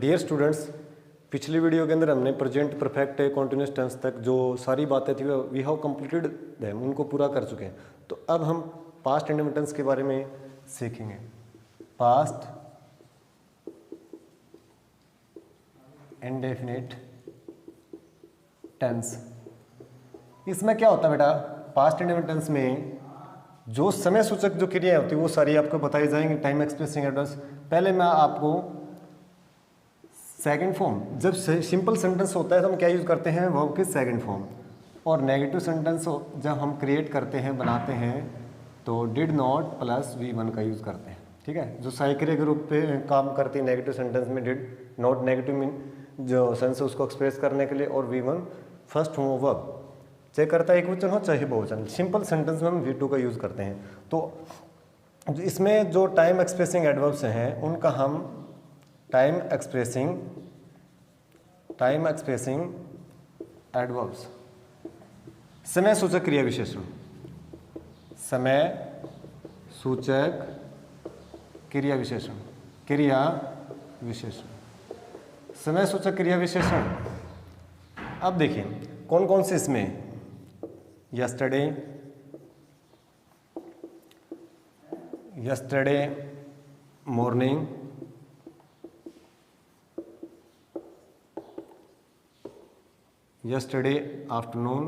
Dear students, पिछली video के अंदर हमने प्रेजेंट परफेक्ट कॉन्टिन्यूस टेंस तक जो सारी बातें थी वी हैव कंप्लीटेड देम, उनको पूरा कर चुके हैं। तो अब हम पास्ट इंडेफिनिट टेंस के बारे में सीखेंगे। पास्ट इंडेफिनिट टेंस, इसमें क्या होता है बेटा, पास्ट इंडेफिनिट टेंस में जो समय सूचक जो क्रियाएं होती है वो सारी आपको बताई जाएंगी। टाइम एक्सप्रेसिंग एडवर्ब्स, पहले मैं आपको सेकंड फॉर्म, जब सिंपल सेंटेंस होता है तो हम क्या यूज़ करते हैं, वर्ब के सेकंड फॉर्म। और नेगेटिव सेंटेंस जब हम क्रिएट करते हैं, बनाते हैं, तो डिड नॉट प्लस V1 का यूज़ करते हैं। ठीक है, जो सहायक क्रिया के रूप पे काम करती है नेगेटिव सेंटेंस में, डिड नॉट नेगेटिव मीन जो सेंस है उसको एक्सप्रेस करने के लिए, और V1 first form of verb, चाहे करता है एक वचन हो चाहे बहुवचन। सिंपल सेंटेंस में हम V2 का यूज़ करते हैं। तो इसमें जो टाइम एक्सप्रेसिंग एडवर्ब्स हैं उनका हम टाइम एक्सप्रेसिंग एडवर्ब्स, समय सूचक क्रिया विशेषण, समय सूचक क्रिया विशेषण, समय सूचक क्रिया विशेषण। अब देखिए कौन कौन से इसमें, yesterday, morning, yesterday afternoon,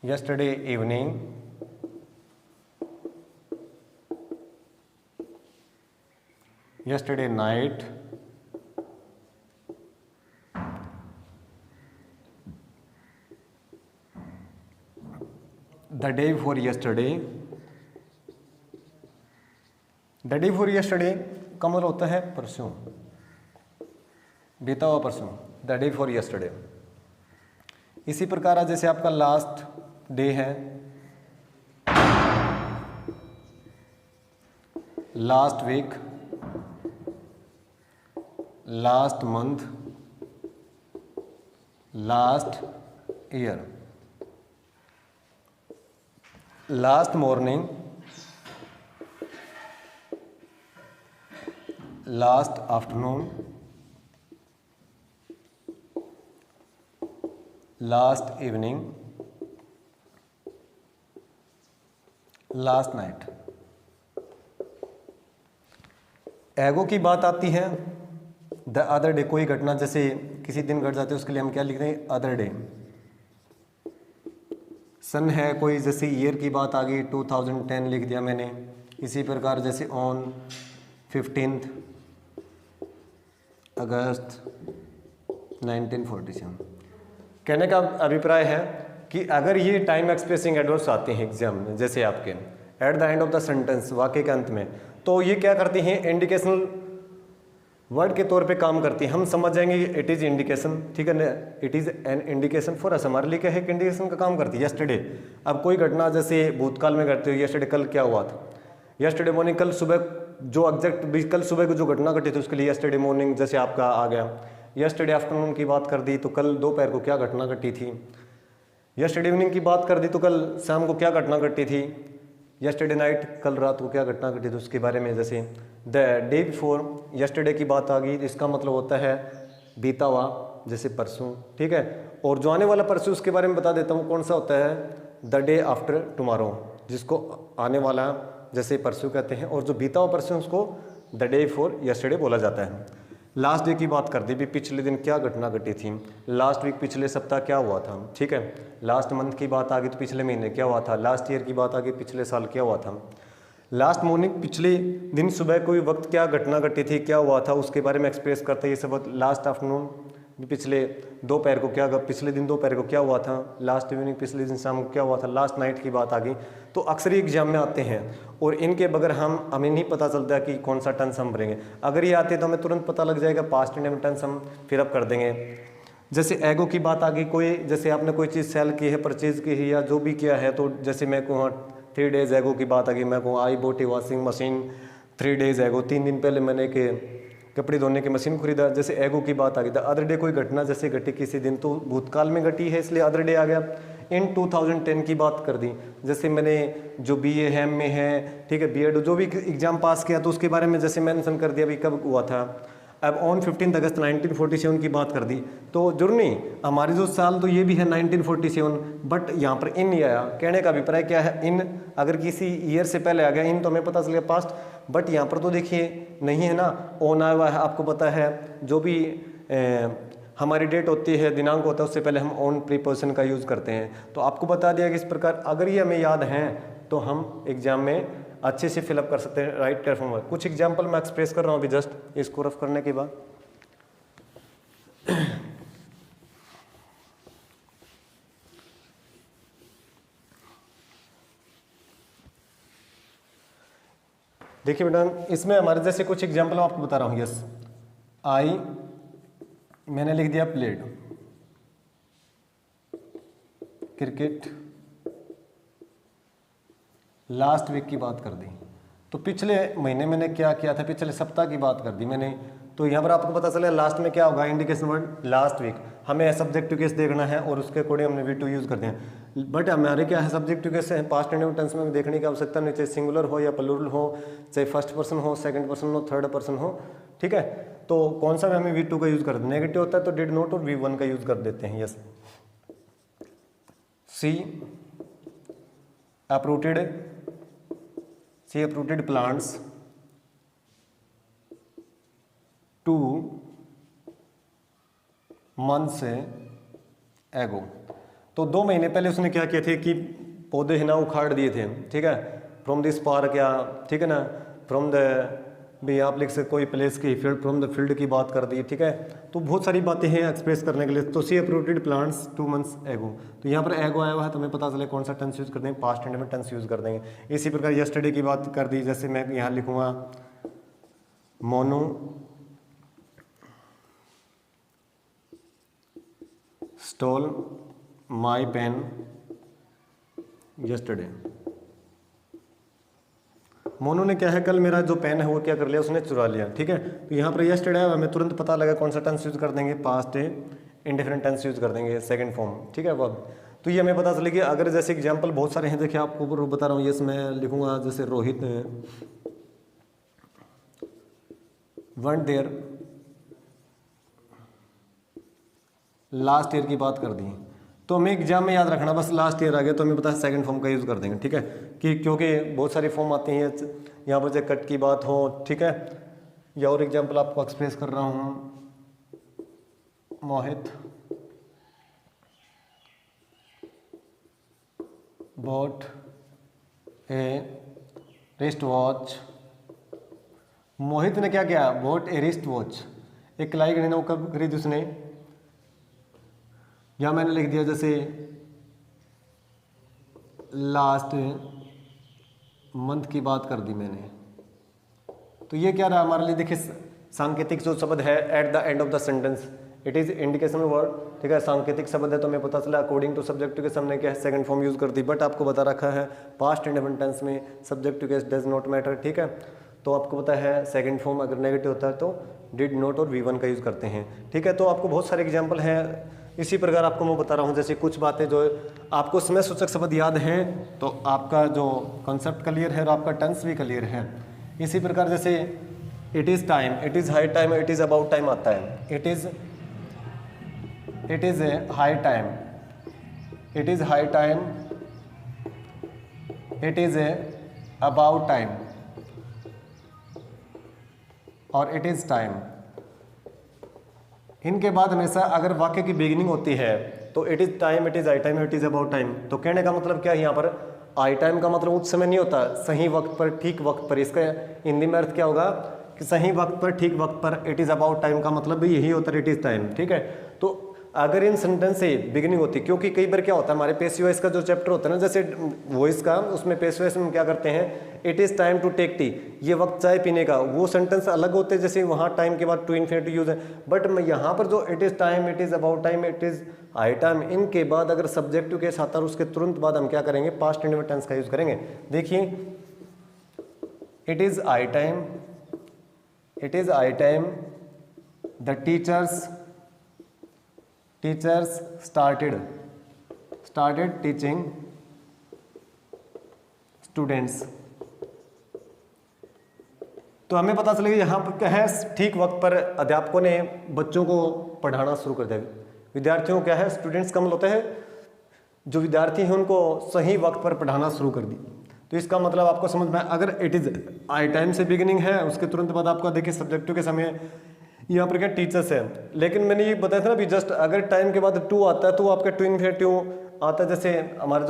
yesterday evening, yesterday night, the day before yesterday। The day before yesterday का मतलब होता है परसों, बीता हुआ परसों, द डे बिफोर यस्टरडे। इसी प्रकार जैसे आपका लास्ट डे है, last week, last month, last year, last morning, last afternoon, last evening, last night. Ago की बात आती है, द अदर डे, कोई घटना जैसे किसी दिन घट जाती है उसके लिए हम क्या लिखते हैं, अदर डे। सन है कोई, जैसे ईयर की बात आ गई 2010 लिख दिया मैंने। इसी प्रकार जैसे ऑन 15 अगस्त 1947। कहने का अभिप्राय है कि अगर ये टाइम एक्सप्रेसिंग एडवर्ब्स आते हैं एग्जाम में, जैसे आपके eight the end of the sentence, वाक्य के अंत में, तो ये क्या करती हैं, इंडिकेशनल वर्ड के तौर पे काम करती है। हम समझ जाएंगे इट इज़ इंडिकेशन, ठीक है ना, it is an indication for us, हमारे लिए क्या है, इंडिकेशन का काम करती है। यस्टरडे, अब कोई घटना जैसे भूतकाल में करते हो, यस्टरडे कल क्या हुआ था, यस्टरडे मॉर्निंग, कल सुबह जो एग्जैक्ट कल सुबह को जो घटना घटी थी उसके लिए यस्टरडे मॉर्निंग जैसे आपका आ गया। यस्टरडे आफ्टरनून की बात कर दी तो कल दोपहर को क्या घटना घटी थी। यस्टरडे इवनिंग की बात कर दी तो कल शाम को क्या घटना घटी थी। यस्टरडे नाइट, कल रात को क्या घटना घटी थी उसके बारे में। जैसे द डे बिफोर यस्टरडे की बात आ गई, इसका मतलब होता है बीता हुआ, जैसे परसों, ठीक है। और जो आने वाला परसों उसके बारे में बता देता हूँ, कौन सा होता है, द डे आफ्टर टुमारो, जिसको आने वाला जैसे परसों कहते हैं, और जो बीता हुआ परसों उसको द डे बिफोर यस्टरडे बोला जाता है। लास्ट डे की बात कर दी भी, पिछले दिन क्या घटना घटी थी। लास्ट वीक, पिछले सप्ताह क्या हुआ था, ठीक है। लास्ट मंथ की बात आ गई तो पिछले महीने क्या हुआ था। लास्ट ईयर की बात आ गई, पिछले साल क्या हुआ था। लास्ट मॉर्निंग, पिछले दिन सुबह कोई वक्त क्या घटना घटी थी, क्या हुआ था, उसके बारे में एक्सप्रेस करते हैं ये सब। लास्ट आफ्टरनून, पिछले दोपहर को क्या, पिछले दिन दोपहर को क्या हुआ था। लास्ट इवनिंग, पिछले दिन शाम को क्या हुआ था। लास्ट नाइट की बात आ गई। तो अक्सर ही एग्जाम में आते हैं, और इनके बगैर हमें नहीं पता चलता कि कौन सा टेंस हम भरेंगे। अगर ये आते तो हमें तुरंत पता लग जाएगा पास्ट इंडेफिनिट टेंस हम फिर अप कर देंगे। जैसे एगो की बात आ गई, कोई जैसे आपने कोई चीज़ सेल की है, परचेज की है, या जो भी किया है, तो जैसे मैं कहूँ 3 डेज एगो की बात आ गई, मैं कहूँ I bought A washing machine 3 days एगो, 3 दिन पहले मैंने के कपड़े धोने की मशीन खरीदा। जैसे एगो की बात आ गई। द अदर डे, कोई घटना जैसे घटी किसी दिन, तो भूतकाल में घटी है इसलिए अदर डे आ गया। इन 2010 की बात कर दी। जैसे मैंने जो BA है, MA है, ठीक है, B.Ed जो भी एग्ज़ाम पास किया तो उसके बारे में जैसे मेंशन कर दिया, अभी कब हुआ था। अब ऑन 15 अगस्त 1947 की बात कर दी, तो जरूर नहीं, हमारी जो साल तो ये भी है 1947, बट यहाँ पर इन नहीं आया। कहने का अभिप्राय क्या है, इन अगर किसी ईयर से पहले आ गया इन तो हमें पता चल गया पास्ट, बट यहाँ पर तो देखिए नहीं है ना, ऑन आया हुआ है। आपको पता है जो भी हमारी डेट होती है, दिनांक होता है, उससे पहले हम ऑन प्रीपोजिशन का यूज़ करते हैं। तो आपको बता दिया कि इस प्रकार अगर ये हमें याद हैं तो हम एग्जाम में अच्छे से फिलअप कर सकते हैं राइट टर्म में। कुछ एग्जाम्पल मैं एक्सप्रेस कर रहा हूँ अभी जस्ट इसको रफ करने के बाद। देखिए बेटा, इसमें हमारे जैसे कुछ एग्जाम्पल मैं आपको बता रहा हूँ। यस, आई मैंने लिख दिया प्लेड क्रिकेट, लास्ट वीक की बात कर दी, तो पिछले महीने मैंने क्या किया था, पिछले सप्ताह की बात कर दी मैंने। तो यहाँ पर आपको पता चला लास्ट में क्या होगा, इंडिकेशन वर्ड लास्ट वीक। हमें सब्जेक्टिव केस देखना है और उसके अकॉर्डिंग हमने V2 यूज़ करते हैं। बट हमारे क्या है, सब्जेक्टिव केस है, पास्ट इंडेफिनिट टेंस में देखने की आवश्यकता नहीं, चाहे सिंगुलर हो या प्लूरल हो, चाहे फर्स्ट पर्सन हो, सेकंड पर्सन हो, थर्ड पर्सन हो, ठीक है। तो कौन सा में हमें V2 का यूज़ करते हैं, नेगेटिव होता है तो डिड नॉट और V1 का यूज़ कर देते हैं। यस, सी uprooted plants 2 months ago। तो 2 महीने पहले उसने क्या किए थे कि पौधे है ना उखाड़ दिए थे, ठीक है, फ्रॉम दिस पार्क या, ठीक है ना, फ्रॉम द भी आप लिख सकते कोई प्लेस की फील्ड, फ्रॉम द फील्ड की बात कर दी, ठीक है। तो बहुत सारी बातें हैं एक्सप्रेस करने के लिए। तो सी uprooted plants 2 months ago, तो यहाँ पर एगो आया हुआ है तो हमें पता चले कौन सा टेंस यूज़ कर देंगे, पास्ट इंडेफिनिट टेंस यूज़ कर देंगे। इसी प्रकार यस्टरडे की बात कर दी, जैसे मैं यहाँ लिखूँगा Monu stole my pen yesterday. Monu ने क्या है, कल मेरा जो पेन है वो क्या कर लिया, उसने चुरा लिया, ठीक है। तो यहाँ पर यस्टरडे है, हमें तुरंत पता लगा कौन सा टेंस यूज़ कर देंगे, पास्ट इंडेफिनिट टेंस यूज़ कर देंगे, सेकंड फॉर्म, ठीक है। अब तो ये हमें पता चले कि अगर जैसे एग्जांपल बहुत सारे हैं, देखिए आपको बता रहा हूँ। यस, मैं लिखूँगा जैसे Rohit went there last year की बात कर दी, तो हमें एग्जाम में याद रखना बस लास्ट ईयर आ गया तो हमें पता है सेकंड फॉर्म का यूज़ कर देंगे, ठीक है। कि क्योंकि बहुत सारी फॉर्म आती हैं, यहाँ पर जो कट की बात हो, ठीक है, या और एग्जांपल आपको एक्सप्रेस कर रहा हूँ। मोहित बॉट ए रिस्ट वॉच, मोहित ने क्या किया, बॉट ए रिस्ट वॉच, एक लाई गणना वो कब खरीदी उसने, या मैंने लिख दिया जैसे लास्ट मंथ की बात कर दी मैंने। तो ये क्या रहा हमारे लिए, देखिए सांकेतिक जो शब्द है at the end of the sentence, it is indicational word, ठीक है। सांकेतिक शब्द है तो हमें पता चला अकॉर्डिंग टू सब्जेक्टिव केस हमने क्या है सेकंड फॉर्म यूज कर दी। बट आपको बता रखा है पास्ट इंडेफिनिट टेंस में subjective case does not matter, ठीक है। तो आपको पता है सेकंड फॉर्म अगर नेगेटिव होता है तो डिड नॉट और V1 का यूज़ करते हैं, ठीक है। तो आपको बहुत सारे एग्जाम्पल हैं, इसी प्रकार आपको मैं बता रहा हूँ। जैसे कुछ बातें जो आपको समय सूचक शब्द याद हैं तो आपका जो कॉन्सेप्ट क्लियर है और आपका टेंस भी क्लियर है। इसी प्रकार जैसे it is time, it is high time, it is about time आता है। It is a high time, it is high time, it is a about time और इट इज़ टाइम। इनके बाद हमेशा अगर वाक्य की बिगिनिंग होती है तो it is time, it is I time, it is about time. तो कहने का मतलब क्या है, यहाँ पर आई टाइम का मतलब उस समय नहीं होता, सही वक्त पर, ठीक वक्त पर। इसका हिंदी में अर्थ क्या होगा कि सही वक्त पर, ठीक वक्त पर। इट इज़ अबाउट टाइम का मतलब भी यही होता है, इट इज़ टाइम, ठीक है। तो अगर इन सेंटेंस से बिगिनिंग होती, क्योंकि कई बार क्या होता है हमारे पेसिव वॉइस का जो चैप्टर होता है ना, जैसे वॉइस का, उसमें पेसिव वॉइस में क्या करते हैं, it is time to take tea, ये वक्त चाय पीने का, वो सेंटेंस अलग होते हैं। जैसे वहाँ टाइम के बाद टू इन्फिनिटी यूज है, बट यहाँ पर जो it is time, it is about time, it is I time, इनके बाद अगर सब्जेक्टिव केस आता है उसके तुरंत बाद हम क्या करेंगे, पास्ट इंडेफिनिट टेंस का यूज करेंगे। देखिए it is I time, it is I time the teachers started started teaching students. तो हमें पता चलेगा यहाँ पर क्या है, ठीक वक्त पर अध्यापकों ने बच्चों को पढ़ाना शुरू कर दिया। विद्यार्थियों को क्या है, स्टूडेंट्स का मतलब होता है जो विद्यार्थी हैं उनको सही वक्त पर पढ़ाना शुरू कर दी। तो इसका मतलब आपको समझ में, अगर इट इज आई टाइम से बिगिनिंग है, उसके तुरंत बाद आपका देखिए सब्जेक्टिव के समय यहाँ पर क्या टीचर्स है। लेकिन मैंने ये बताया था ना अभी जस्ट, अगर टाइम के बाद टू आता है तो आपका टू इन्फिनेटिव आता है। जैसे हमारे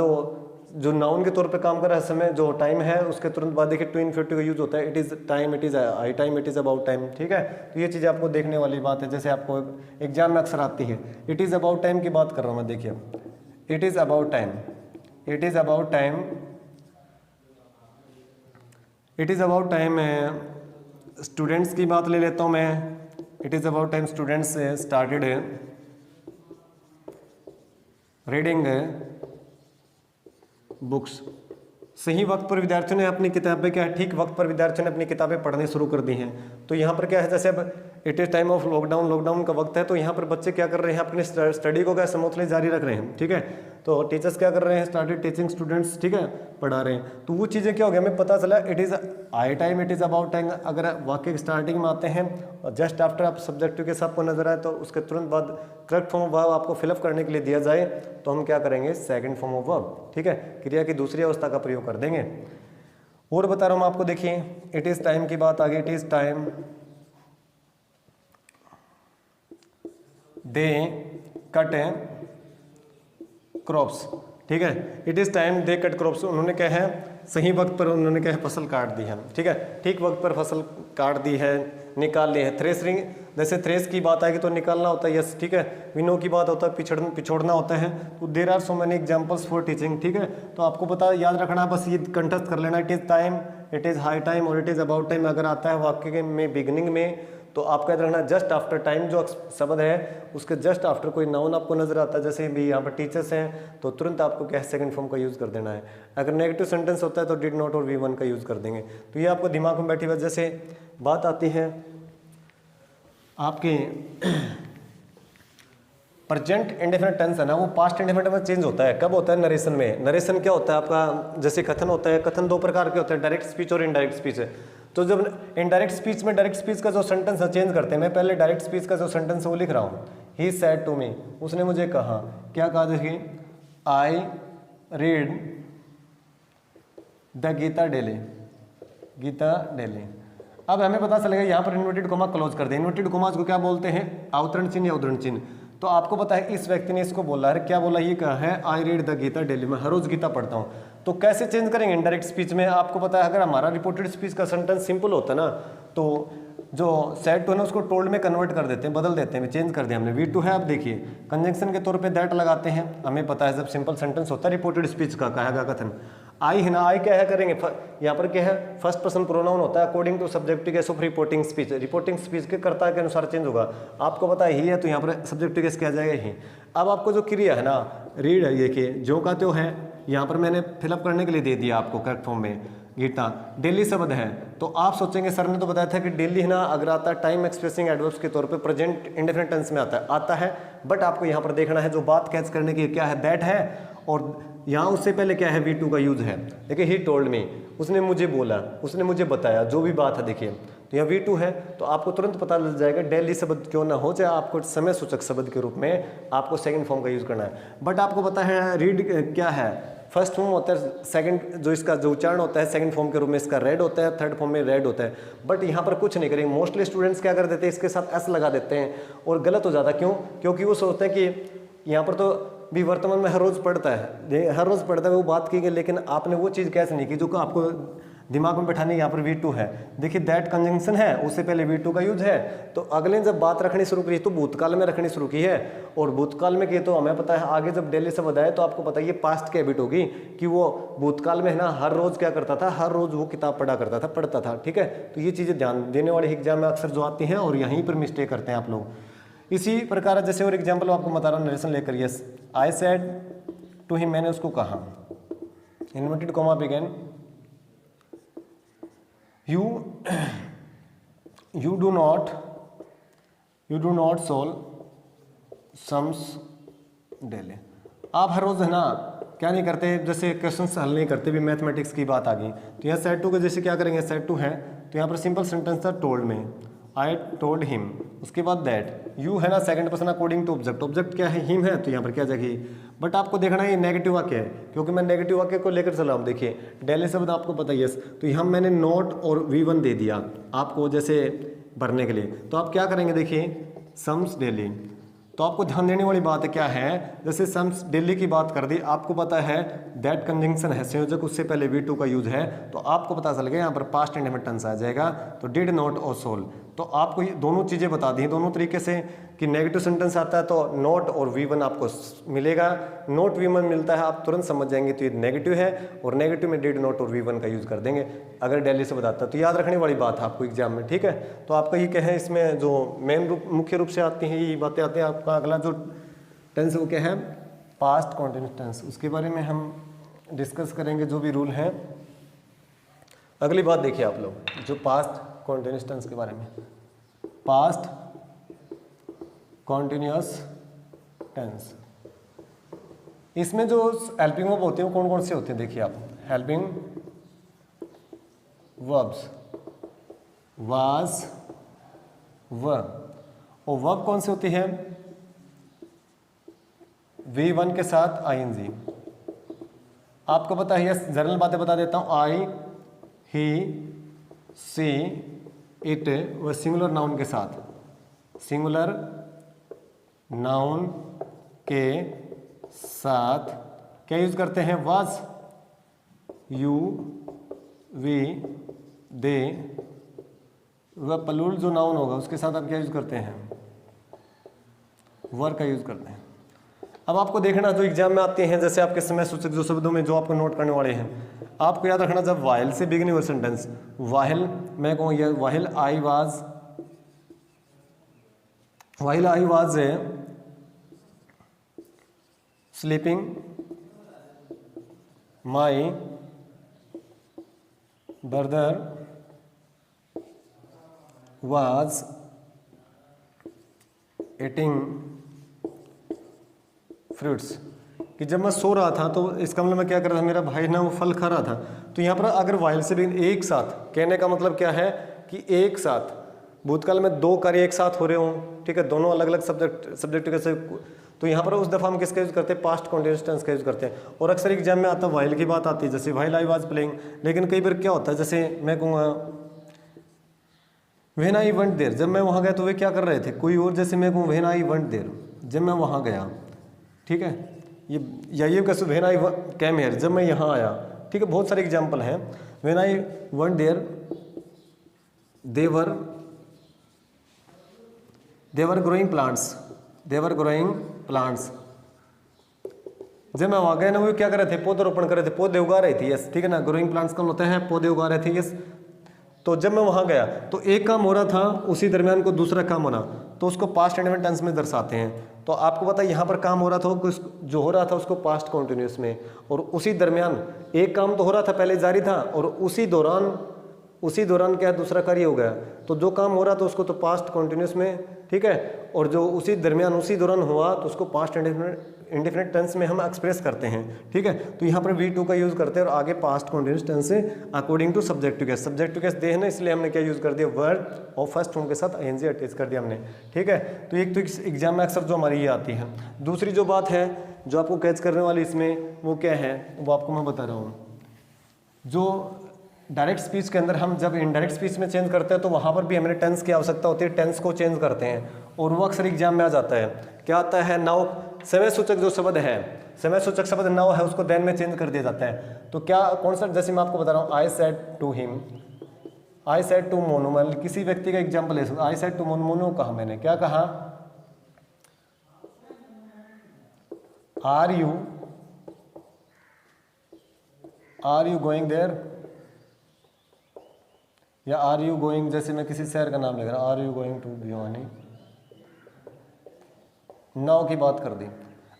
जो नाउन के तौर पे काम कर रहा है समय जो टाइम है, उसके तुरंत बाद देखिए टू इन्फिनेटिव का यूज होता है। It is time, it is I time, it is about time. ठीक है, तो ये चीज़ आपको देखने वाली बात है। जैसे आपको एग्जाम में अक्सर आती है, इट इज अबाउट टाइम की बात कर रहा हूँ मैं। देखिए it is about time, it is about time, it is about time. Students की बात ले लेता हूँ मैं। It is about time students started reading books. सही वक्त पर विद्यार्थियों ने अपनी किताबें क्या है, ठीक वक्त पर विद्यार्थियों ने अपनी किताबें पढ़ने शुरू कर दी हैं। तो यहाँ पर क्या है, जैसे अब it is time of lockdown, lockdown का वक्त है, तो यहाँ पर बच्चे क्या कर रहे हैं, अपनी स्टडी को क्या स्मूथली जारी रख रहे हैं। ठीक है, तो टीचर्स क्या कर रहे हैं, स्टार्टेड टीचिंग स्टूडेंट्स, ठीक है, पढ़ा रहे हैं। तो वो चीज़ें क्या हो गया, हमें पता चला it is I time, it is about time. अगर वाक्य स्टार्टिंग में आते हैं और जस्ट आफ्टर आप सब्जेक्टिव के साथ को नजर आए, तो उसके तुरंत बाद करेक्ट फॉर्म ऑफ वर्ब आपको फिलअप करने के लिए दिया जाए, तो हम क्या करेंगे, सेकंड फॉर्म ऑफ वर्ब, ठीक है, क्रिया की दूसरी अवस्था का प्रयोग कर देंगे। और बता रहा हूँ मैं आपको, देखिए इट इज़ टाइम की बात आगे, it is time they cut crops. ठीक है, it is time they cut crops. उन्होंने क्या है, सही वक्त पर उन्होंने क्या है, फसल काट दी है। ठीक है, ठीक वक्त पर फसल काट दी है, निकाल ली है। थ्रेसरिंग, जैसे थ्रेस की बात आएगी तो निकालना होता है, यस, ठीक है। विनो की बात होता है पिछोड़ना होता है। तो there are so many examples for teaching. ठीक है, तो आपको पता याद रखना, बस ये कंठस्थ कर लेना, it is time, it is high time और इट इज़ अबाउट टाइम अगर आता है वाक्य में बिगिनिंग में, तो आपका याद रखना जस्ट आफ्टर टाइम जो शब्द है उसके जस्ट आफ्टर कोई नाउन आपको नजर आता है, जैसे भी यहाँ पर टीचर्स हैं, तो तुरंत आपको क्या है, सेकंड फॉर्म का यूज़ कर देना है। अगर नेगेटिव सेंटेंस होता है तो डिड नॉट और V1 का यूज़ कर देंगे। तो ये आपको दिमाग में बैठी हुई। जैसे बात आती है आपके प्रेजेंट इंडेफिनिट टेंस है ना, वो पास्ट इंडेफिनिट में चेंज होता है। कब होता है, नरेशन में। नरेशन क्या होता है आपका, जैसे कथन होता है, कथन दो प्रकार के होते हैं, डायरेक्ट स्पीच और इनडायरेक्ट स्पीच है। तो जब इनडायरेक्ट स्पीच में डायरेक्ट स्पीच का जो सेंटेंस है चेंज करते हैं, मैं पहले डायरेक्ट स्पीच का जो सेंटेंस है वो लिख रहा हूँ। ही सेड टू मी, उसने मुझे कहा, क्या कहा, देखिए I read the Gita daily, Gita daily. अब हमें पता चलेगा यहाँ पर इन्वर्टेड कोमा क्लोज कर दें। इन्वर्टेड कोमास को क्या बोलते हैं, अवतरण चिन्ह या उद्धरण चिन्ह। तो आपको पता है इस व्यक्ति ने इसको बोला है, क्या बोला, ये कहा है I read the Gita daily, मैं हर रोज गीता पढ़ता हूँ। तो कैसे चेंज करेंगे इनडायरेक्ट स्पीच में, आपको पता है अगर हमारा रिपोर्टेड स्पीच का सेंटेंस सिंपल होता है ना, तो जो सेड टू है ना उसको टोल्ड में कन्वर्ट कर देते हैं, बदल देते हैं, चेंज कर दिया हमने। V2 है, अब देखिए कंजंक्शन के तौर पे दैट लगाते हैं। हमें पता है जब सिंपल सेंटेंस होता है रिपोर्टेड स्पीच का, कहा गया कथन, आई है ना, आई क्या है करेंगे, यहाँ पर क्या है, फर्स्ट पर्सन प्रोनाउन होता है according to subjective case of reporting speech. Reporting speech के कर्ता के अनुसार चेंज होगा। आपको पता है ही है, तो यहाँ पर सब्जेक्टिव केस क्या जाएगा ही। अब आपको जो क्रिया है ना, रीड है, देखिए जो का त्यो है, यहाँ पर मैंने फिलअप करने के लिए दे दिया आपको करेक्ट फॉर्म में, गीता डेली शब्द है। तो आप सोचेंगे सर ने तो बताया था कि डेली है ना, अगर आता है टाइम एक्सप्रेसिंग एडवर्ब्स के तौर पे प्रेजेंट इंडेफिनिट टेंस में आता है, बट आपको यहाँ पर देखना है जो बात कैच करने की क्या है, दैट है, और यहाँ उससे पहले क्या है, V2 का यूज है। देखिए ही टोल्ड मी, उसने मुझे बोला, उसने मुझे बताया, जो भी बात है देखिए, तो यहाँ V2 है, तो आपको तुरंत पता लग जाएगा डेली शब्द क्यों ना हो, चाहे आपको समय सूचक शब्द के रूप में आपको सेकंड फॉर्म का यूज करना है। बट आपको पता है रीड क्या है, फर्स्ट फॉर्म होता है, सेकंड जो इसका जो उच्चारण होता है सेकंड फॉर्म के रूप में इसका रेड होता है, थर्ड फॉर्म में रेड होता है। बट यहाँ पर कुछ नहीं करेंगे, मोस्टली स्टूडेंट्स क्या कर देते हैं, इसके साथ एस लगा देते हैं और गलत हो जाता है। क्यों, क्योंकि वो सोचते हैं कि यहाँ पर तो भी वर्तमान में हर रोज पढ़ता है, हर रोज पढ़ता है, वो बात की गई, लेकिन आपने वो चीज़ कैसे नहीं की जो आपको दिमाग में बैठाने। यहाँ पर V2 है, देखिए दैट कंजंक्शन है, उससे पहले V2 का यूज है। तो अगले जब बात रखनी शुरू की तो भूतकाल में रखनी शुरू की है, और भूतकाल में की तो हमें पता है आगे जब डेली शब्द आए तो आपको पता है ये पास्ट की हैबिट होगी कि वो भूतकाल में है ना हर रोज क्या करता था, हर रोज वो किताब पढ़ता था। ठीक है, तो ये चीज़ें ध्यान देने वाले एग्जाम में अक्सर जो आती हैं और यहीं पर मिस्टेक करते हैं आप लोग। इसी प्रकार जैसे और एग्जाम्पल आपको बता रहा हूँ, नरेशन लेकर, yes I said to him, मैंने उसको कहा, inverted comma begin, you do not solve sums daily। आप हर रोज़ है ना क्या नहीं करते, जैसे क्वेश्चंस हल नहीं करते भी, मैथमेटिक्स की बात आ गई तो यहाँ सेट टू का जैसे क्या करेंगे, सेट टू है तो यहाँ पर सिंपल सेंटेंस था टोल्ड में, आई टोल्ड हिम, उसके बाद दैट, यू है ना second person according to object, object क्या है, हिम है तो यहाँ पर क्या जगह, बट आपको देखना है ये नेगेटिव वाक्य है क्योंकि मैं नेगेटिव वाक्य को लेकर चला हूँ। देखिए डेली शब्द आपको पता ही है, तो यहाँ मैंने नोट और V1 दे दिया आपको जैसे भरने के लिए, तो आप क्या करेंगे, देखिए सम्स डेली, तो आपको ध्यान देने वाली बात क्या है, जैसे सम्स डेली की बात कर दी, आपको पता है दैट कंजंक्शन है संयोजक, उससे पहले V2 का यूज है, तो आपको पता चल गया यहाँ पर पास्ट इंडेफिनिट टेंस आ जाएगा, तो डिड नॉट और सोल, तो आपको ये दोनों चीज़ें बता दी दोनों तरीके से कि नेगेटिव सेंटेंस आता है तो नॉट और V1 आपको मिलेगा, नॉट V1 मिलता है आप तुरंत समझ जाएंगे तो ये नेगेटिव है, और नेगेटिव में डिड नॉट और V1 का यूज कर देंगे अगर डेली से बताता है, तो याद रखने वाली बात है आपको एग्जाम में, ठीक है। तो आपका ये क्या है, इसमें जो मेन रूप मुख्य रूप से आती हैं ये बातें आती हैं। आपका अगला जो टेंस वो क्या है, पास्ट कॉन्टिन्यूस टेंस, उसके बारे में हम डिस्कस करेंगे जो भी रूल हैं। अगली बात देखिए आप लोग, जो पास्ट कॉन्टिन्यूस टेंस के बारे में, पास्ट कॉन्टिन्यूस टेंस, इसमें जो हेल्पिंग वर्ब होते हैं वो कौन कौन से होते हैं, देखिए आप, हेल्पिंग वर्ब्स, वाज, वर, और वर्ब कौन सी होती है, V1 के साथ ING, आपको पता है, जनरल बातें बता देता हूं, आई, ही, सी, इट, व सिंगुलर नाउन के साथ, सिंगुलर नाउन के साथ क्या यूज करते हैं, वाज, यू, वी, दे, व प्लूरल जो नाउन होगा उसके साथ आप क्या यूज करते हैं, वर का यूज करते हैं। अब आपको देखना जो एग्जाम में आते हैं, जैसे आपके समय सूचक जो शब्दों में जो आपको नोट करने वाले हैं, आपको याद रखना जब वाहिल से बिगिनिंग हुआ सेंटेंस, वाहिल मैं कहूँ ये while I was, while I was sleeping, my brother was eating fruits, कि जब मैं सो रहा था तो इसका मतलब मैं क्या कर रहा था, मेरा भाई ना वो फल खा रहा था। तो यहाँ पर अगर वाइल से भी एक साथ कहने का मतलब क्या है कि एक साथ भूतकाल में दो कार्य एक साथ हो रहे हों, ठीक है, दोनों अलग अलग सब्जेक्ट कैसे, तो यहाँ पर उस दफ़ा हम किसका यूज़ करते हैं, पास्ट कॉन्टिन्यूस टेंस का यूज़ करते हैं। और अक्सर एग्जाम में आता है वाइल की बात आती है, जैसे वाइल आई वाज प्लेइंग, लेकिन कई बार क्या होता है, जैसे मैं कहूँगा व्हेन आई वेंट देयर, जब मैं वहाँ गया तो वे क्या कर रहे थे, कोई और, जैसे मैं कहूँ व्हेन आई वेंट देयर, जब मैं वहाँ गया, ठीक है, ये कैसे व्हेन आई कैम हियर, जब मैं यहाँ आया, ठीक है, बहुत सारे एग्जाम्पल हैं। When I went there they were growing plants, they were growing plants, जब मैं वहाँ गया ना वो क्या कर रहे थे, पौधे रोपण कर रहे थे, पौधे उगा रहे थे, यस, ठीक है ना, ग्रोइंग प्लांट्स कौन होते हैं, पौधे उगा रहे थे, यस। तो जब मैं वहाँ गया तो एक काम हो रहा था, उसी दरमियान को दूसरा काम होना, तो उसको पास्ट इंडेफिनिट टेंस में दर्शाते हैं। तो आपको पता है यहाँ पर काम हो रहा था, जो हो रहा था उसको पास्ट कॉन्टिन्यूस में, और उसी दरमियान एक काम तो हो रहा था, पहले जारी था, और उसी दौरान क्या दूसरा कार्य हो गया, तो जो काम हो रहा था उसको तो पास्ट कॉन्टिन्यूस में, ठीक है, और जो उसी दरमियान उसी दौरान हुआ तो उसको पास्ट इंडेफिनिट टेंस में हम एक्सप्रेस करते हैं, ठीक है। तो यहाँ पर V2 का यूज़ करते हैं और आगे पास्ट कॉन्टिन्यूस टेंस से according to subject to case, subject to case दे है ना, इसलिए हमने क्या यूज़ कर दिया, वर्ड और फर्स्ट फॉर्म के साथ ING अटैच कर दिया हमने, ठीक है। तो एक तो एग्जाम में अक्सर जो हमारी ये आती है। दूसरी जो बात है जो आपको कैच करने वाली इसमें वो क्या है, वो आपको मैं बता रहा हूँ, जो डायरेक्ट स्पीच के अंदर हम जब इनडायरेक्ट स्पीच में चेंज करते हैं तो वहाँ पर भी हमें टेंस की आवश्यकता होती है, टेंस को चेंज करते हैं, और वो अक्सर एग्जाम में आ जाता है। क्या आता है, नाउ, समय सूचक जो शब्द है, समय सूचक शब्द नाउ है, उसको देन में चेंज कर दिया जाता है। तो क्या कौन सा, जैसे मैं आपको बता रहा हूँ, I said to him, I said to Monu, मैं किसी व्यक्ति का एग्जाम्पल ले सकता, I said to Monu, Monu कहा मैंने, क्या कहा, आर यू गोइंग देयर, या आर यू गोइंग, जैसे मैं किसी शहर का नाम लिख रहा हूँ, are you going to Bhiwani, now की बात कर दी।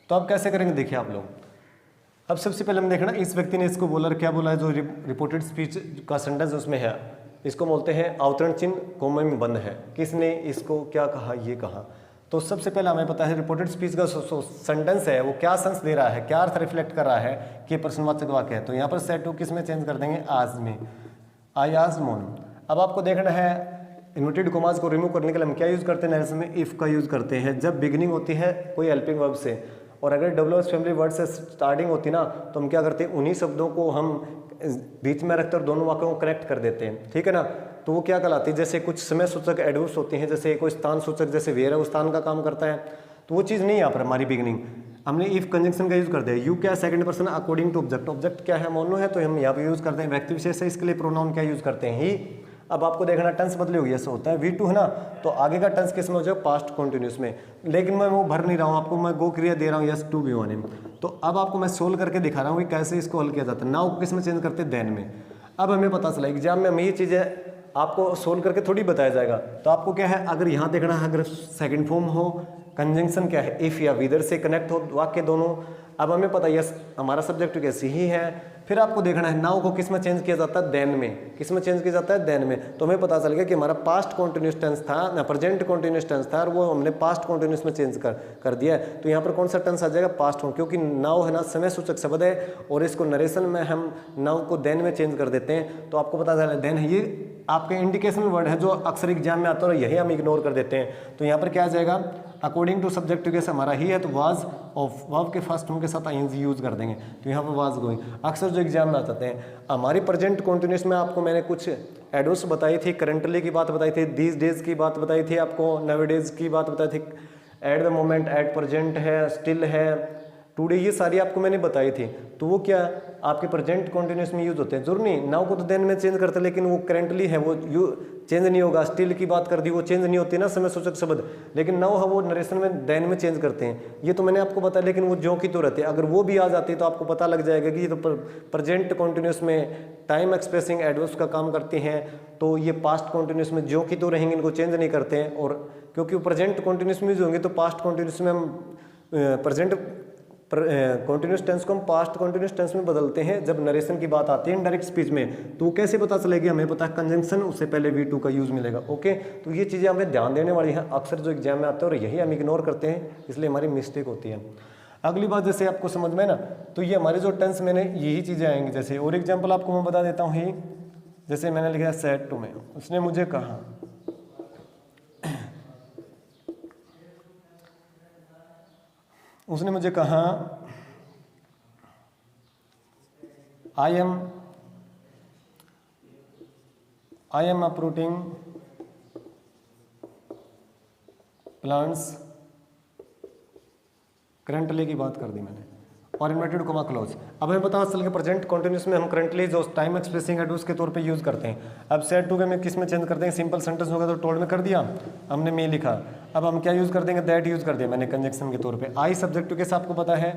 तो अब कैसे करेंगे, देखिए आप लोग, अब सबसे पहले हम देखना इस व्यक्ति ने इसको बोला, क्या बोला है, जो रिपोर्टेड स्पीच का सेंटेंस उसमें है, इसको बोलते हैं अवतरण चिन्ह कोमे में बंद है, किसने इसको क्या कहा, ये कहा। तो सबसे पहले हमें पता है रिपोर्टेड स्पीच का सेंटेंस है वो क्या सेंस दे रहा है, क्या अर्थ रिफ्लेक्ट कर रहा है कि प्रश्नवाचक वाक्य है। तो यहाँ पर सेड टू किस में चेंज कर देंगे, आज में, आई आज मोन। अब आपको देखना है इन्वर्टेड कॉमास को रिमूव करने के लिए हम क्या यूज़ करते हैं, नरेशन में इफ़ का यूज़ करते हैं जब बिगिनिंग होती है कोई हेल्पिंग वर्ब से, और अगर डब्ल्यू एस फैमिली वर्ड से स्टार्टिंग होती ना तो हम क्या करते हैं, उन्हीं शब्दों को हम बीच में रखकर दोनों वाक्यों को कनेक्ट कर देते हैं, ठीक है ना। तो वो क्या कहलाती है, जैसे कुछ समय सूचक एडवर्ब्स होते हैं, जैसे कोई स्थान सूचक जैसे वेयर है वो स्थान का काम करता है, तो वो चीज़ नहीं यहाँ पर हमारी बिगिनिंग। हमने इफ कंजंक्शन का यूज़ करते हैं, यू क्या second person according to object, object क्या है, मोनो है, तो हम यहाँ पे यूज़ करते हैं व्यक्ति विशेष है, इसके लिए प्रोनाउन क्या यूज़ करते हैं, ही। अब आपको देखना टेंस बदली होगी, ऐसा होता है V2 है ना, तो आगे का टेंस किस में हो जाएगा, पास्ट कॉन्टिन्यूस में, लेकिन मैं वो भर नहीं रहा हूँ आपको, मैं गो क्रिया दे रहा हूँ, yes to be one am. तो अब आपको मैं सोल्व करके दिखा रहा हूँ कि कैसे इसको हल किया जाता है। नाउ किस में चेंज करते हैं, देन में। अब हमें पता चला एग्जाम में हमें ये चीज़ें आपको सोल्व करके थोड़ी बताया जाएगा, तो आपको क्या है, अगर यहाँ देखना है, अगर सेकंड फॉर्म हो, कंजंक्शन क्या है, इफ या विदर से कनेक्ट हो वाक्य दोनों। अब हमें पता है यस हमारा सब्जेक्ट कैसे ही है, फिर आपको देखना है नाउ को किस में चेंज किया जाता है, देन में। किस में चेंज किया जाता है, देन में। तो हमें पता चल गया कि हमारा पास्ट कॉन्टिन्यूस टेंस था ना, प्रेजेंट कॉन्टिन्यूस टेंस था, और वो हमने पास्ट कॉन्टिन्यूस में चेंज कर दिया है। तो यहाँ पर कौन सा टेंस आ जाएगा, पास्ट फॉर्म, क्योंकि नाउ है ना समय सूचक शब्द है, और इसको नरेशन में हम नाउ को देन में चेंज कर देते हैं। तो आपको पता चला देन है, ये आपके इंडिकेशनल वर्ड है जो अक्सर एग्जाम में आता है, और यही हम इग्नोर कर देते हैं। तो यहाँ पर क्या आ जाएगा, अकॉर्डिंग टू सब्जेक्ट जैसे हमारा ही है, तो वाज ऑफ वर्ब के फर्स्ट फॉर्म के साथ आईएनजी यूज कर देंगे। तो यहाँ पर वाज गोइंग अक्सर जो एग्जाम में आ जाते हैं। हमारी प्रेजेंट कॉन्टिन्यूस में आपको मैंने कुछ एडवर्ब्स बताई थी, करंटली की बात बताई थी, दीज डेज की बात बताई थी, आपको नाउअडेज की बात बताई थी, at the moment, at present है, स्टिल है, टुडे, ये सारी आपको मैंने बताई थी। तो वो क्या आपके प्रेजेंट कॉन्टिन्यूस में यूज होते हैं। जरूर नहीं नाउ को तो देन में चेंज करते हैं, लेकिन वो करेंटली है, वो यू चेंज नहीं होगा। स्टिल की बात कर दी, वो चेंज नहीं होती ना समय सूचक शब्द, लेकिन नाउ है वो नरेशन में देन में चेंज करते हैं। ये तो मैंने आपको बताया, लेकिन वो जो की तो रहते हैं। अगर वो भी आ जाती है तो आपको पता लग जाएगा कि ये तो प्रेजेंट कॉन्टिन्यूस में टाइम एक्सप्रेसिंग एडवर्ब्स का काम करते हैं, तो ये पास्ट कॉन्टिन्यूस में जो की तो रहेंगे, इनको चेंज नहीं करते हैं। और क्योंकि प्रेजेंट कॉन्टिन्यूस में यूज होंगे, तो पास्ट कॉन्टिन्यूस में हम प्रेजेंट कॉन्टिन्यूस टेंस को हम पास्ट कॉन्टिन्यूस टेंस में बदलते हैं जब नरेशन की बात आती है इनडायरेक्ट स्पीच में। तो कैसे पता चलेगी, हमें पता है कंजंक्शन, उससे पहले V2 का यूज मिलेगा। ओके, तो ये चीज़ें हमें ध्यान देने वाली हैं, अक्सर जो एग्जाम में आते हैं और यही हम इग्नोर करते हैं, इसलिए हमारी मिस्टेक होती है। अगली बात जैसे आपको समझ में ना, तो ये हमारे जो टेंस मैंने यही चीज़ें आएंगी। जैसे और एग्जाम्पल आपको मैं बता देता हूँ, ही जैसे मैंने लिखा सेड टू में, उसने मुझे कहा, उसने मुझे कहा आई एम अप्रूटिंग प्लांट्स, करंटली की बात कर दी मैंने, और इन्वर्टेड कॉमा क्लोज। अब हमें पता चल के प्रेजेंट कॉन्टिन्यूस में हम करंटली जो टाइम एक्सप्रेसिंग एडवर्ब्स के तौर पे यूज करते हैं। अब सेड टू के में किस में चेंज करते हैं, सिंपल सेंटेंस होगा तो टोल्ड में कर दिया, हमने में लिखा। अब हम क्या यूज कर देंगे, दैट यूज कर दिया मैंने कंजंक्शन के तौर पे। आई सब्जेक्ट के साथ आपको पता है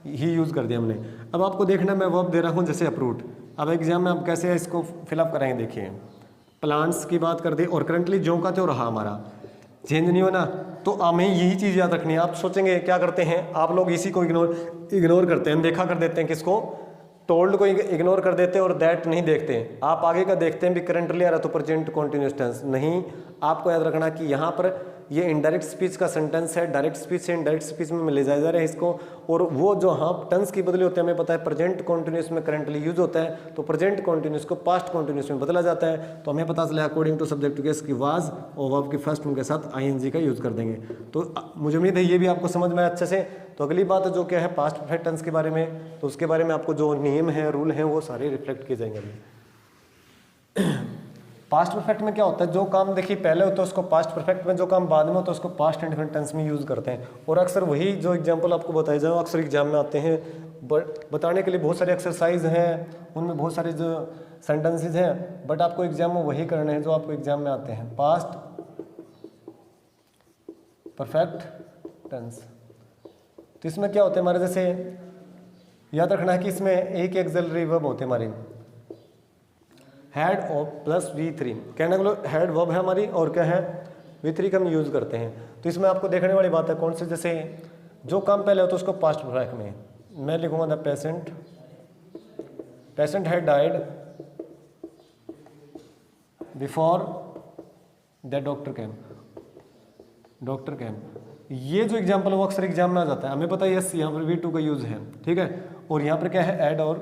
ही यूज कर दिया हमने। अब आपको देखना मैं वर्ब दे रहा हूँ जैसे अप्रूव्ड। अब एग्जाम में आप कैसे इसको फिलअप करेंगे, देखिए प्लांट्स की बात कर दी और करंटली जो का तो रहा हमारा, चेंज नहीं होना। तो हमें यही चीज़ याद रखनी है। आप सोचेंगे क्या करते हैं आप लोग, इसी को इग्नोर करते हैं, देखा कर देते हैं, किसको, टोल्ड को इग्नोर कर देते हैं और दैट नहीं देखते हैं। आप आगे का देखते हैं भी करंटली आ रहा तो प्रेजेंट कॉन्टिन्यूस टेंस नहीं। आपको याद रखना कि यहाँ पर ये इनडायरेक्ट स्पीच का सेंटेंस है, डायरेक्ट स्पीच से इनडायरेक्ट स्पीच में ले जाया जा रहा है इसको। और वो जो हाँ टेंस की बदली होते हैं, हमें पता है प्रेजेंट कॉन्टिन्यूस में करंटली यूज होता है, तो प्रेजेंट कॉन्टिन्यूस को पास्ट कॉन्टिन्यूस में बदला जाता है। तो हमें पता चला according to subject to case की वाज और वर्ब की फर्स्ट फॉर्म के साथ आईएनजी का यूज कर देंगे। तो मुझे उम्मीद है ये भी आपको समझ में अच्छे से। तो अगली बात जो क्या है पास्ट परफेक्ट टेंस के बारे में, तो उसके बारे में आपको जो नियम है रूल हैं वो सारे रिफ्लेक्ट किए जाएंगे अभी। पास्ट परफेक्ट में क्या होता है, जो काम देखिए पहले होता है उसको पास्ट परफेक्ट में, जो काम बाद में होता है उसको पास्ट इंडेफिनिट टेंस में यूज करते हैं। और अक्सर वही जो एग्जांपल आपको बताए जाए अक्सर एग्जाम में आते हैं। बताने के लिए बहुत सारे एक्सरसाइज हैं, उनमें बहुत सारे जो सेंटेंसेज हैं, बट आपको एग्जाम में वही करने हैं जो आपको एग्जाम में आते हैं, पास्ट परफेक्ट टेंस। तो इसमें क्या होता है हमारे, जैसे याद रखना है कि इसमें एक एक्सिलरी वर्ब होते हैं हमारी, हेड और प्लस V3, कहने को हेड वर्ब है हमारी और क्या है V3 का हम यूज करते हैं। तो इसमें आपको देखने वाली बात है कौन सी, जैसे जो काम पहले होता है उसको पास्ट परफेक्ट में मैं लिखूंगा the patient had died before the doctor came, ये जो एग्जाम्पल वो अक्सर एग्जाम में आ जाता है, हमें पता है यस यहाँ पर V2 का यूज है, ठीक है, और यहाँ पर क्या है ऐड और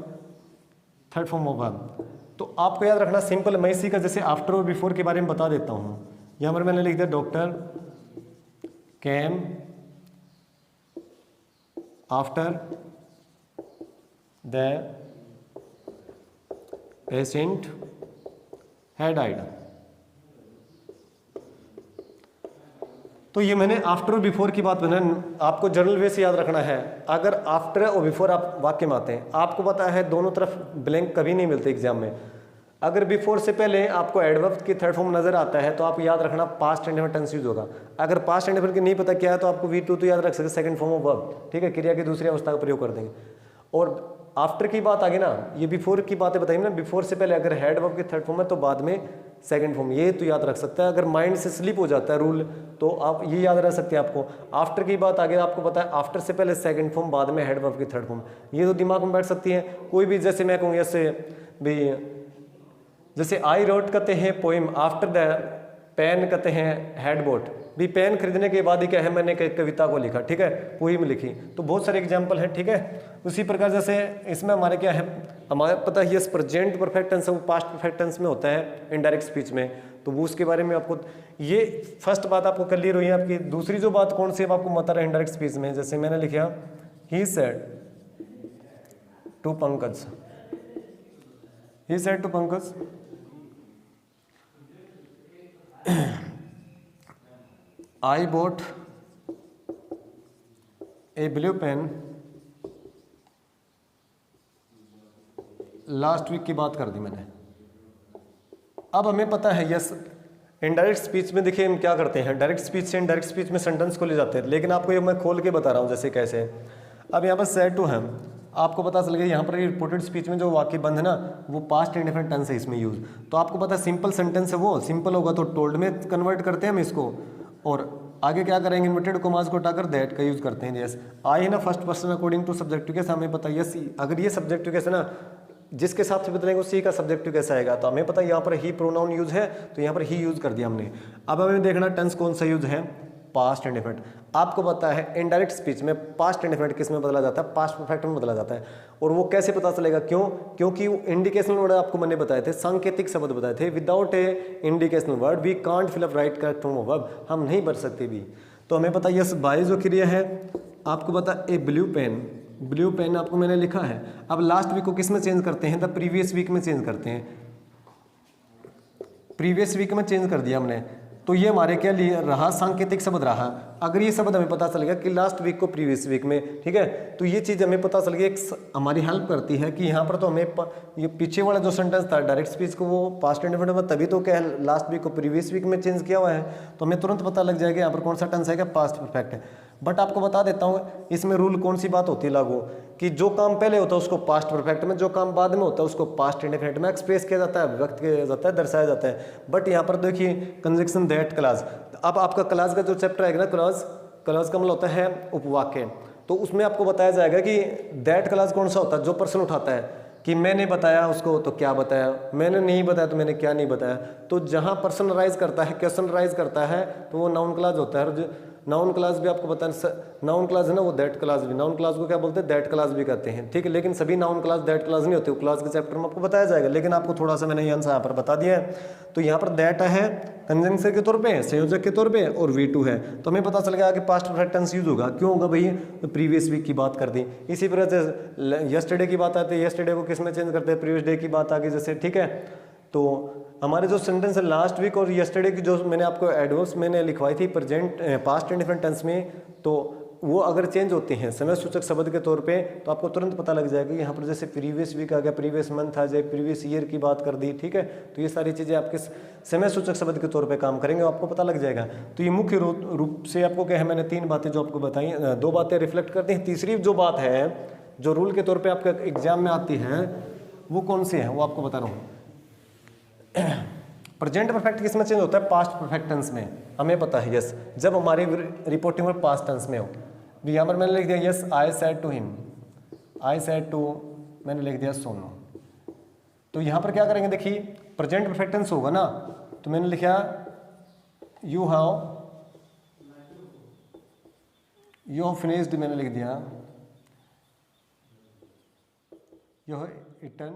थर्ड फॉर्म ऑफ वर्ब। तो आपको याद रखना सिंपल, मैं इसी का जैसे आफ्टर और बिफोर के बारे में बता देता हूँ। यहाँ पर मैंने लिख दिया doctor came after the patient had died. तो ये मैंने आफ्टर और बिफोर की बात बना, आपको जनरल वे से याद रखना है। अगर आफ्टर और बिफोर आप वाक्य में आते हैं, आपको पता है दोनों तरफ ब्लैंक कभी नहीं मिलते एग्जाम में। अगर बिफोर से पहले आपको एडवर्ब की थर्ड फॉर्म नजर आता है तो आप याद रखना पास्ट इंडेफिनिट टेंस यूज होगा। अगर पास्ट इंडेफिनिट की नहीं पता क्या है तो आपको V2 तो याद रख सकते, सेकंड फॉर्म ऑफ वर्ब, ठीक है, क्रिया की दूसरी अवस्था का प्रयोग कर देंगे। और आफ्टर की बात आ गई ना, ये बिफोर की बातें बताई ना, बिफोर से पहले अगर हेड वर्ब की थर्ड फॉर्म है तो बाद में सेकंड फॉर्म, ये तो याद रख सकता है। अगर माइंड से स्लिप हो जाता है रूल तो आप ये याद रख सकते हैं। आपको आफ्टर की बात आ गई, आपको पता है आफ्टर से पहले सेकंड फॉर्म, बाद में हेड वर्ब की थर्ड फॉर्म, ये तो दिमाग में बैठ सकती है। कोई भी जैसे मैं कहूँ जैसे भी, जैसे आई रोट कहते हैं पोइम आफ्टर द पेन कहते हैं हेड बोट, भी पेन खरीदने के बाद ही क्या है मैंने कविता को लिखा, ठीक है, पोइम लिखी। तो बहुत सारे एग्जांपल है, ठीक है। उसी प्रकार जैसे इसमें हमारे क्या है, हमारे पता है ये प्रेजेंट परफेक्ट टेंस है, वो पास्ट परफेक्ट टेंस में होता है इनडायरेक्ट स्पीच में, तो वो उसके बारे में आपको ये फर्स्ट बात आपको क्लियर हुई है आपकी। दूसरी जो बात कौन सी है आपको बता रहा है इनडायरेक्ट स्पीच में, जैसे मैंने लिखा he said to Pankaj, he said to Pankaj I bought a blue pen last week की बात कर दी मैंने। अब हमें पता है यस इनडायरेक्ट स्पीच में देखिए हम क्या करते हैं, डायरेक्ट स्पीच से इनडायरेक्ट स्पीच में सेंटेंस को ले जाते हैं, लेकिन आपको ये मैं खोल के बता रहा हूँ जैसे कैसे। अब यहाँ पर सेड टू है, आपको पता चल गया यहाँ पर रिपोर्टेड स्पीच में जो वाक्य बंद है ना वो पास्ट इंडेफिनिट टेंस है इसमें यूज। तो आपको पता है सिंपल सेंटेंस है, वो सिंपल होगा तो टोल्ड में कन्वर्ट करते हैं हम इसको, और आगे क्या करेंगे इन्वर्टेड कॉमास को हटाकर दैट का यूज करते हैं। यस आई है ना first person according to subjective case, हमें पता है यस अगर ये सब्जेक्टिव केस है ना जिसके साथ से बदलेंगे उसी का सब्जेक्टिव कैसा आएगा, तो हमें पता है यहाँ पर ही प्रोनाउन यूज है तो यहाँ पर ही यूज कर दिया हमने। अब हमें देखना टेंस कौन सा यूज है, पास्ट इंडेफिनिट। आपको पता है इनडायरेक्ट स्पीच में पास्ट इंडेफिनिट किस में बदला जाता है, पास्ट परफेक्ट में बदला जाता है। और वो कैसे पता चलेगा, क्यों, क्योंकि इंडिकेशनल वर्ड आपको मैंने बताए थे, सांकेतिक शब्द बताए थे, without a indicational word we can't fill up right correct form of verb, हम नहीं भर सकते भी। तो हमें पता यस बाय जो क्रिया है आपको पता ए ब्लू पेन, ब्लू पेन आपको मैंने लिखा है। अब लास्ट वीक को किस में चेंज करते हैं, द प्रीवियस वीक में चेंज करते हैं, प्रीवियस वीक में चेंज कर दिया हमने। तो ये हमारे क्या लिए रहा, सांकेतिक शब्द रहा। अगर ये शब्द हमें पता चल गया कि लास्ट वीक को प्रीवियस वीक में, ठीक है, तो ये चीज़ हमें पता चल गई, एक हमारी हेल्प करती है कि यहाँ पर तो हमें ये पीछे वाला जो सेंटेंस था डायरेक्ट स्पीच को वो पास्ट इंडेफिनिट में तभी तो क्या है लास्ट वीक को प्रीवियस वीक में चेंज किया हुआ है, तो हमें तुरंत पता लग जाएगा यहाँ पर कौन सा टेंस है, पास्ट परफेक्ट है। बट आपको बता देता हूँ इसमें रूल कौन सी बात होती है लागू, कि जो काम पहले होता है उसको पास्ट परफेक्ट में, जो काम बाद में होता है उसको पास्ट इंडेफिनिट में एक्सप्रेस किया जाता है, व्यक्त किया जाता है, दर्शाया जाता है। बट यहाँ पर देखिए कंजंक्शन दैट क्लास, अब आपका क्लास का जो चैप्टर आएगा ना, क्लास क्लास का मतलब होता है उपवाक्य, तो उसमें आपको बताया जाएगा कि दैट क्लास कौन सा होता है, जो पर्सन उठाता है कि मैंने बताया उसको तो क्या बताया, मैंने नहीं बताया तो मैंने क्या नहीं बताया। तो जहाँ पर्सन राइज करता है, क्वेश्चन राइज करता है तो वो नाउन क्लास होता है। और नाउन क्लास भी आपको पता है, नाउन क्लास है ना वो दैट क्लास भी, नाउन क्लास को क्या बोलते हैं, दैट क्लास भी कहते हैं, ठीक है। लेकिन सभी नाउन क्लास दैट क्लास नहीं होते, वो क्लास के चैप्टर में आपको बताया जाएगा, लेकिन आपको थोड़ा सा मैंने आंसर यहाँ पर बता दिया है। तो यहाँ पर दैट है कंजंक्शन के तौर पे, संयोजक के तौर पे, और V2 है, तो हमें पता चल गया कि पास्ट परफेक्ट टेंस यूज होगा। क्यों होगा भाई, तो प्रीवियस वीक की बात कर दी। इसी प्रकार से यस्टरडे की बात आती है, यस्टरडे को किस में चेंज करते हैं, प्रीवियस डे की बात आ गई जैसे, ठीक है। तो हमारे जो सेंटेंस है लास्ट वीक और यस्टरडे की जो मैंने आपको एडवर्ब्स मैंने लिखवाई थी प्रेजेंट पास्ट इंडेफिनिट टेंस में, तो वो अगर चेंज होते हैं समय सूचक शब्द के तौर पे तो आपको तुरंत पता लग जाएगा कि यहाँ पर जैसे प्रीवियस वीक आ गया, प्रीवियस मंथ आ जाए, प्रीवियस ईयर की बात कर दी, ठीक है। तो ये सारी चीज़ें आपके समय सूचक शब्द के तौर पे काम करेंगे, आपको पता लग जाएगा। तो ये मुख्य रूप से आपको क्या है, मैंने 3 बातें जो आपको बताई, 2 बातें रिफ्लेक्ट करती हैं। तीसरी जो बात है जो रूल के तौर पर आपके एग्जाम में आती है वो कौन सी है, वो आपको बता रहा हूँ। प्रेजेंट परफेक्ट किस में चेंज होता है, पास्ट परफेक्ट टेंस में, हमें पता है यस, जब हमारी रिपोर्टिंग में पास्ट टेंस में हो। यहाँ पर मैंने लिख दिया yes I said to him, I said to मैंने लिख दिया सोनू। तो यहाँ पर क्या करेंगे, देखिए प्रेजेंट परफेक्ट टेंस होगा ना, तो मैंने लिखा यू हैव यह फिनिश्ड मैंने लिख दिया, यह इटन